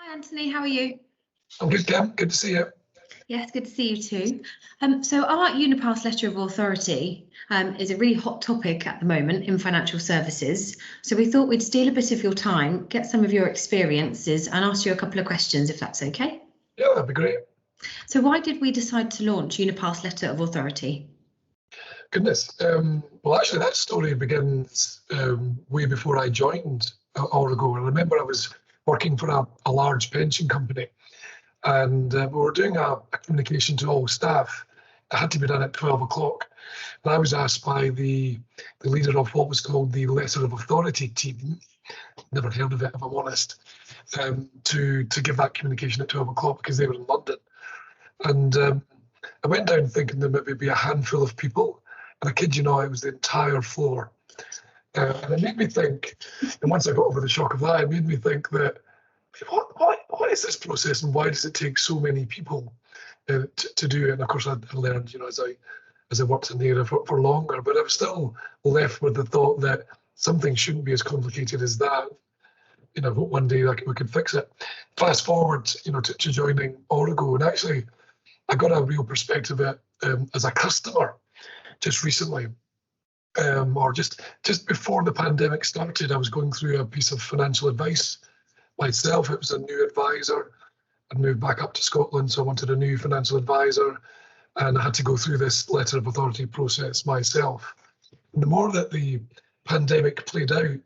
Hi Anthony, how are you? I'm good, Cam. Good to see you. Yes, good to see you too. So our Unipass Letter of Authority is a really hot topic at the moment in financial services. So we thought we'd steal a bit of your time, get some of your experiences and ask you a couple of questions if that's okay. Yeah, that'd be great. So why did we decide to launch Unipass Letter of Authority? Goodness. Well, actually, that story begins way before I joined Origo. I remember I was working for a large pension company, and we were doing a communication to all staff. It had to be done at 12 o'clock. And I was asked by the leader of what was called the Letter of Authority team, never heard of it if I'm honest, to give that communication at 12 o'clock because they were in London. And I went down thinking there maybe be a handful of people, and I kid you not, it was the entire floor. And it made me think, and once I got over the shock of that, it made me think that, what is this process and why does it take so many people to do it? And of course, I learned, as I worked in the area for longer, but I was still left with the thought that something shouldn't be as complicated as that. One day we could fix it. Fast forward, to joining Origo, and actually, I got a real perspective as a customer just recently, or just before the pandemic started. I was going through a piece of financial advice myself. It was a new advisor. I'd moved back up to Scotland, so I wanted a new financial advisor, and I had to go through this letter of authority process myself. And the more that the pandemic played out,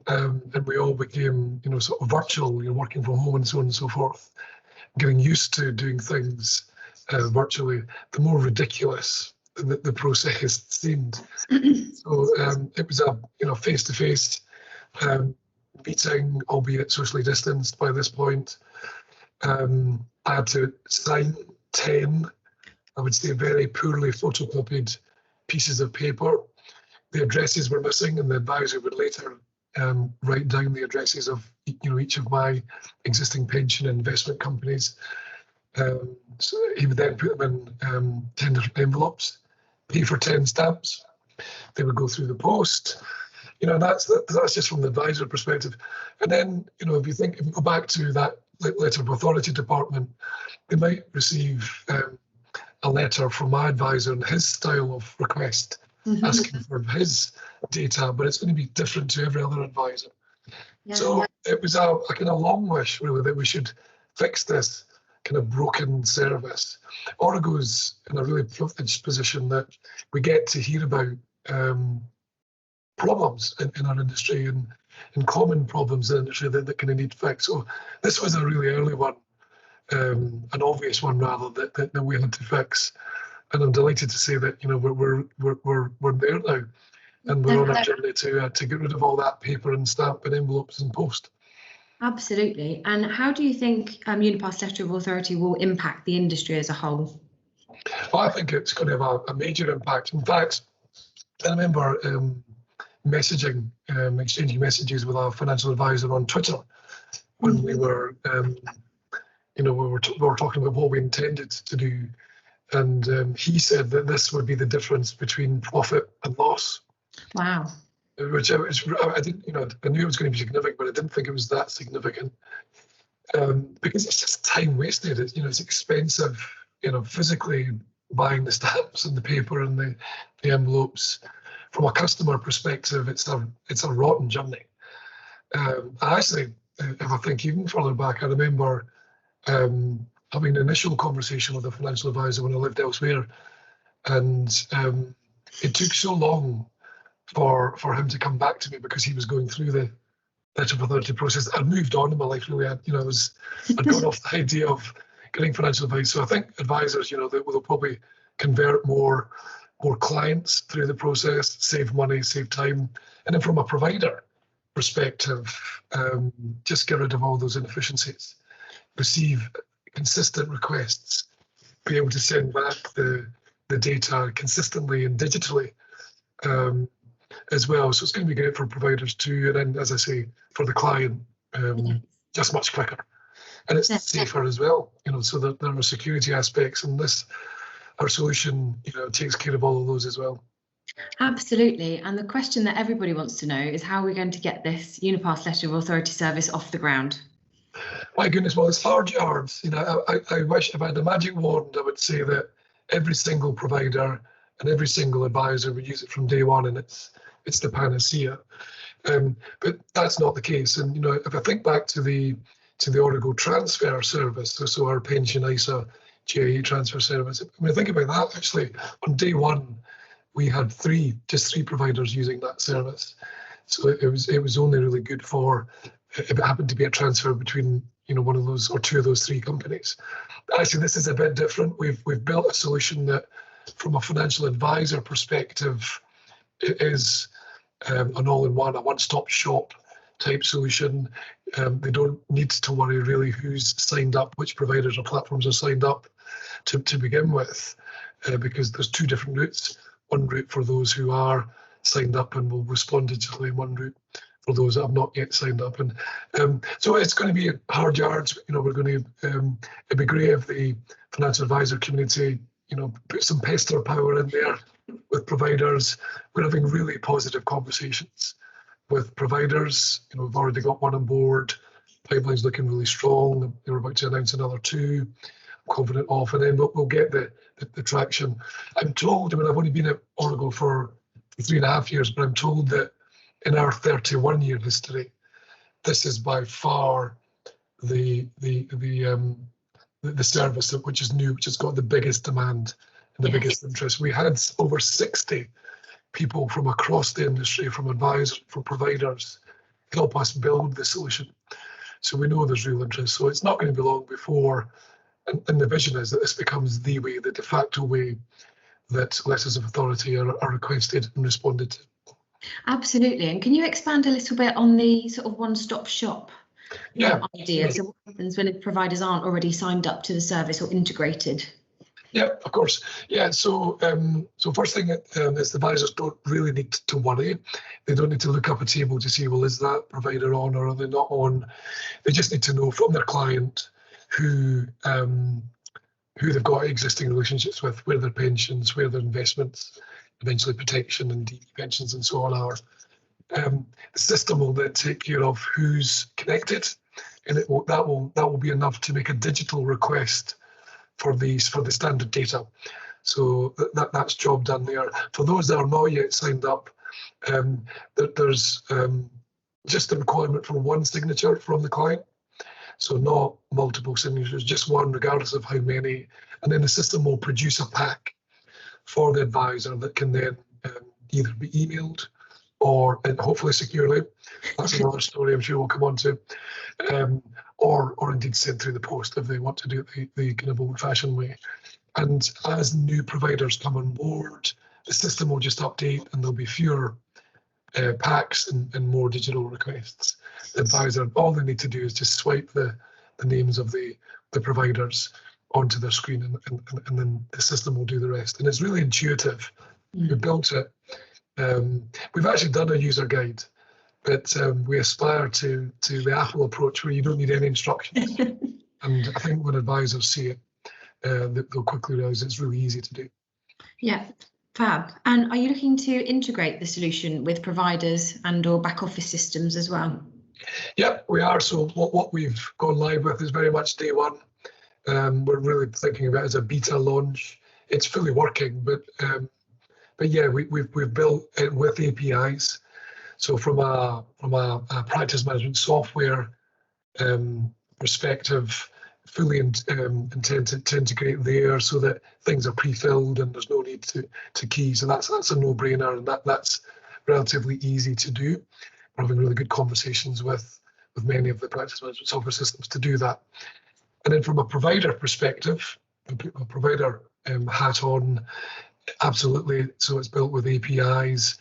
and we all became, sort of virtual, working from home and so on and so forth, getting used to doing things virtually, the more ridiculous the process seemed. So it was a face-to-face meeting, albeit socially distanced by this point. I had to sign 10, I would say, very poorly photocopied pieces of paper. The addresses were missing, and the advisor would later write down the addresses of each of my existing pension and investment companies. So he would then put them in 10 different envelopes, pay for 10 stamps. They would go through the post. That's just from the advisor perspective. And then, if you go back to that letter of authority department, they might receive a letter from my advisor and his style of request, asking for his data, but it's going to be different to every other advisor. Yeah. So it was a kind of long wish, really, that we should fix this kind of broken service. Origo's in a really privileged position that we get to hear about problems in our industry and common problems in the industry that kind of need fixed. So this was a really early one, an obvious one rather, that we had to fix. And I'm delighted to say that we're there now, and we're on a journey to get rid of all that paper and stamp and envelopes and post. Absolutely. And how do you think Unipass Letter of Authority will impact the industry as a whole? Well, I think it's going to have a major impact. In fact, I remember exchanging messages with our financial advisor on Twitter when we were, we were talking about what we intended to do. And he said that this would be the difference between profit and loss. Wow. Which I didn't, I knew it was going to be significant, but I didn't think it was that significant, because it's just time wasted. It's expensive, physically buying the stamps and the paper and the envelopes. From a customer perspective, it's a rotten journey. Actually, if I think even further back, I remember having an initial conversation with a financial advisor when I lived elsewhere, and it took so long for him to come back to me because he was going through the letter of authority process. I'd moved on in my life, really. I'd gone off the idea of getting financial advice. So I think advisors, they'll probably convert more clients through the process, save money, save time. And then from a provider perspective, just get rid of all those inefficiencies, receive consistent requests, be able to send back the data consistently and digitally, as well. So it's going to be great for providers too, and then, as I say, for the client, just much quicker, and it's safer as well. So that there are security aspects, and our solution, takes care of all of those as well. Absolutely. And the question that everybody wants to know is how are we going to get this Unipass Letter of Authority service off the ground? My goodness, well, it's hard yards. You know, I wish if I had a magic wand, I would say that every single provider and every single advisor would use it from day one, and it's the panacea. But that's not the case. And you know, if I think back to the Origo transfer service, so our pension ISA GIA transfer service, when I think about that, actually on day one we had just three providers using that service. So it was only really good for if it happened to be a transfer between, you know, one of those or two of those three companies. But actually, this is a bit different. We've built a solution that, from a financial advisor perspective, it is an all-in-one, a one-stop shop type solution. They don't need to worry really who's signed up, which providers or platforms are signed up to begin with, because there's two different routes. One route for those who are signed up and will respond digitally, and one route for those that have not yet signed up. And so it's going to be hard yards. You know, we're going to, it'd be great if the financial advisor community, you know, put some pester power in there with providers. We're having really positive conversations with providers. You know, we've already got one on board. Pipeline's looking really strong. They're about to announce another two. I'm confident of, and then we'll get the traction. I'm told, I mean, I've only been at Origo for 3.5 years, but I'm told that in our 31-year history, this is by far the service which is new, which has got the biggest demand and the biggest interest. We had over 60 people from across the industry, from advisors, from providers, help us build the solution. So we know there's real interest. So it's not going to be long before, and the vision is that this becomes the way, the de facto way that letters of authority are requested and responded to. Absolutely. And can you expand a little bit on the sort of one-stop shop idea? So what happens when providers aren't already signed up to the service or integrated? Yeah, of course. Yeah, so first thing is the advisors don't really need to worry. They don't need to look up a table to see, well, is that provider on or are they not on? They just need to know from their client who they've got existing relationships with, where their pensions, where their investments, eventually protection and DB pensions and so on are. The system will then take care of who's connected, and that will be enough to make a digital request for the standard data. So that's job done there. For those that are not yet signed up, there's just the requirement for one signature from the client. So not multiple signatures, just one, regardless of how many. And then the system will produce a pack for the advisor that can then either be emailed or, and hopefully securely, that's another story I'm sure we'll come on to, or indeed sent through the post if they want to do it the kind of old-fashioned way. And as new providers come on board, the system will just update and there'll be fewer packs and more digital requests. The advisor, all they need to do is just swipe the names of the providers onto their screen, and then the system will do the rest. And it's really intuitive. We built it. We've actually done a user guide, but we aspire to the Apple approach where you don't need any instructions. And I think when advisors see it, they'll quickly realize it's really easy to do. Yeah. Fab. And are you looking to integrate the solution with providers and or back office systems as well? Yeah, we are. So what we've gone live with is very much day one. We're really thinking of it as a beta launch. It's fully working, but yeah, we've built it with APIs. So from a practice management software perspective, fully intended to integrate there so that things are pre-filled and there's no need to key. So that's a no-brainer, and that's relatively easy to do. We're having really good conversations with many of the practice management software systems to do that. And then from a provider perspective, a provider hat on, absolutely. So it's built with APIs.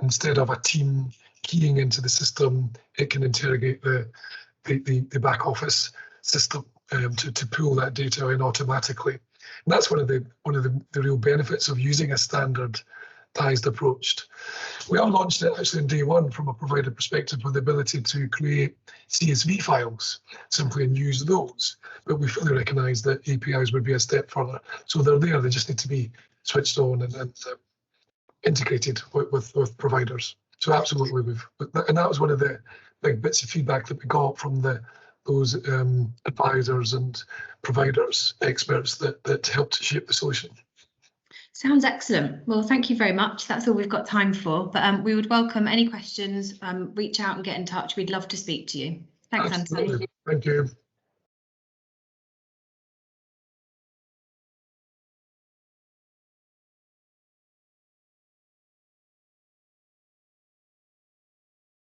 Instead of a team keying into the system, it can interrogate the back office system to pull that data in automatically. And that's one of the real benefits of using a standardized approach. We all launched it actually in day one from a provider perspective with the ability to create CSV files simply and use those. But we fully recognise that APIs would be a step further. So they're there, they just need to be switched on and integrated with providers. So absolutely, and that was one of the big bits of feedback that we got from the those advisors and providers, experts that help to shape the solution. Sounds excellent. Well, thank you very much. That's all we've got time for, but we would welcome any questions. Reach out and get in touch. We'd love to speak to you. Thanks, Absolutely. Anthony. Thank you.